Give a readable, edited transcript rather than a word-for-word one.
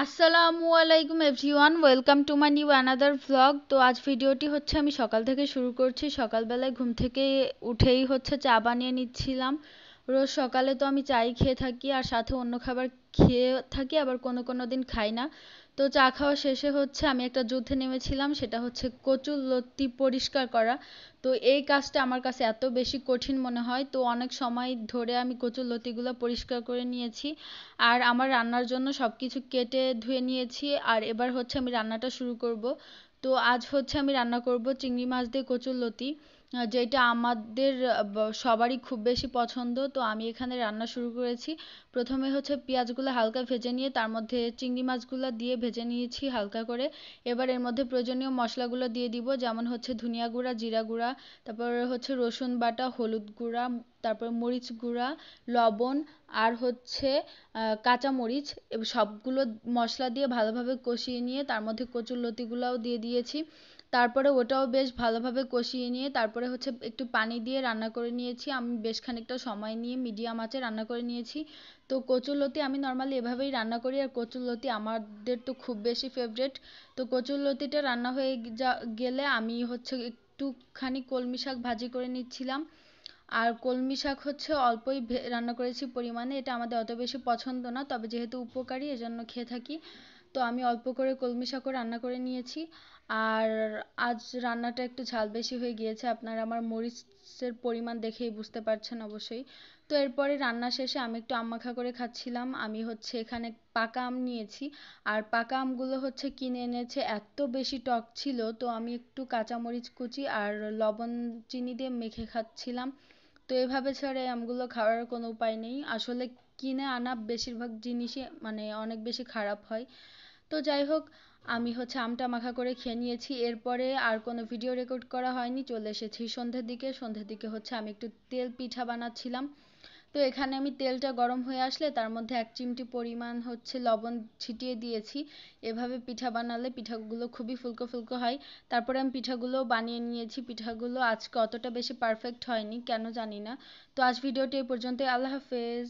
আসসালামু আলাইকুম everyone, welcome to my new another vlog. তো আজ ভিডিওটি হচ্ছে আমি সকাল থেকে শুরু করছি। সকালবেলায় ঘুম থেকে উঠেই হচ্ছে চা বানিয়ে নিচ্ছিলাম। রোজ সকালে তো আমি চাই খেয়ে থাকি আর সাথে অন্য খাবার খেয়ে থাকি, আবার কোনো কোনো দিন খাই না। তো চা খাওয়া শেষে হচ্ছে আমি একটা যুদ্ধে নেমেছিলাম, সেটা হচ্ছে কচুর লতি পরিষ্কার করা। তো এই কাজটা আমার কাছে এত বেশি কঠিন মনে হয়, তো অনেক সময় ধরে আমি কচুর লতিগুলো পরিষ্কার করে নিয়েছি। আর আমার রান্নার জন্য সব কিছু কেটে ধুয়ে নিয়েছি, আর এবার হচ্ছে আমি রান্নাটা শুরু করব। তো আজ হচ্ছে আমি রান্না করব চিংড়ি মাছ দিয়ে কচুরলতি, যেটা আমাদের সবারই খুব বেশি পছন্দ। তো আমি এখানে রান্না শুরু করেছি। প্রথমে হচ্ছে পেঁয়াজগুলো হালকা ভেজে নিয়ে তার মধ্যে চিংড়ি মাছগুলো দিয়ে ভেজে নিয়েছি হালকা করে। এবার এর মধ্যে প্রয়োজনীয় মশলাগুলো দিয়ে দিব, যেমন হচ্ছে ধনিয়া গুঁড়া, জিরা গুঁড়া, তারপর হচ্ছে রসুন বাটা, হলুদ গুঁড়া, তারপর মরিচ গুঁড়া, লবণ, আর হচ্ছে কাঁচামরিচ। সবগুলো মশলা দিয়ে ভালোভাবে কষিয়ে নিয়ে তার মধ্যে কচুরলতিগুলোও দিয়ে দিয়েছি। তারপরে ওটাও বেশ ভালোভাবে কষিয়ে নিয়ে তারপরে হচ্ছে একটু পানি দিয়ে রান্না করে নিয়েছি। আমি বেশ খানিকটা সময় নিয়ে মিডিয়াম আঁচে রান্না করে নিয়েছি। তো কচুরলতি আমি নর্মালি এভাবেই রান্না করি, আর কচুরলতি আমাদের তো খুব বেশি ফেভারিট। তো কচুরলতিটা রান্না হয়ে গেলে আমি হচ্ছে একটুখানি কলমি শাক ভাজি করে নিচ্ছিলাম। আর কলমি শাক হচ্ছে অল্পই রান্না করেছি পরিমাণে, এটা আমাদের অত বেশি পছন্দ না, তবে যেহেতু উপকারী এজন্য খেয়ে থাকি। তো আমি অল্প করে কলমি শাকও রান্না করে নিয়েছি। আর আজ রান্নাটা একটু ঝাল বেশি হয়ে গিয়েছে, আপনারা আমার মরিচের পরিমাণ দেখেই বুঝতে পারছেন অবশ্যই। তো এরপরে রান্না শেষে আমি একটু আম মাখা করে খাচ্ছিলাম। আমি হচ্ছে এখানে পাকা আম নিয়েছি, আর পাকা আমগুলো হচ্ছে কিনে এনেছে, এত বেশি টক ছিল, তো আমি একটু কাঁচামরিচ কুচি আর লবণ চিনি দিয়ে মেখে খাচ্ছিলাম। তো এভাবে ছাড়া এই আমগুলো খাওয়ার কোনো উপায় নেই। আসলে কিনে আনা বেশিরভাগ জিনিসই মানে অনেক বেশি খারাপ হয়। তো যাই হোক, আমি হচ্ছে আমটা মাখা করে খেয়ে নিয়েছি। এরপরে আর কোনো ভিডিও রেকর্ড করা হয়নি, চলে এসেছি সন্ধ্যের দিকে। সন্ধ্যের দিকে হচ্ছে আমি একটু তেল পিঠা বানাচ্ছিলাম। তো এখানে আমি তেলটা গরম হয়ে আসলে তার মধ্যে 1 চিমটি পরিমাণ হচ্ছে লবণ ছিটিয়ে দিয়েছি। এভাবে পিঠা বানালে পিঠাগুলো খুবই ফুলকো ফুলকো হয়। তারপরে আমি পিঠাগুলো বানিয়ে নিয়েছি। পিঠাগুলো আজকে অতটা বেশি পারফেক্ট হয়নি, কেন জানি না। তো আজ ভিডিওটি এই পর্যন্তই। আল্লাহ হাফেজ।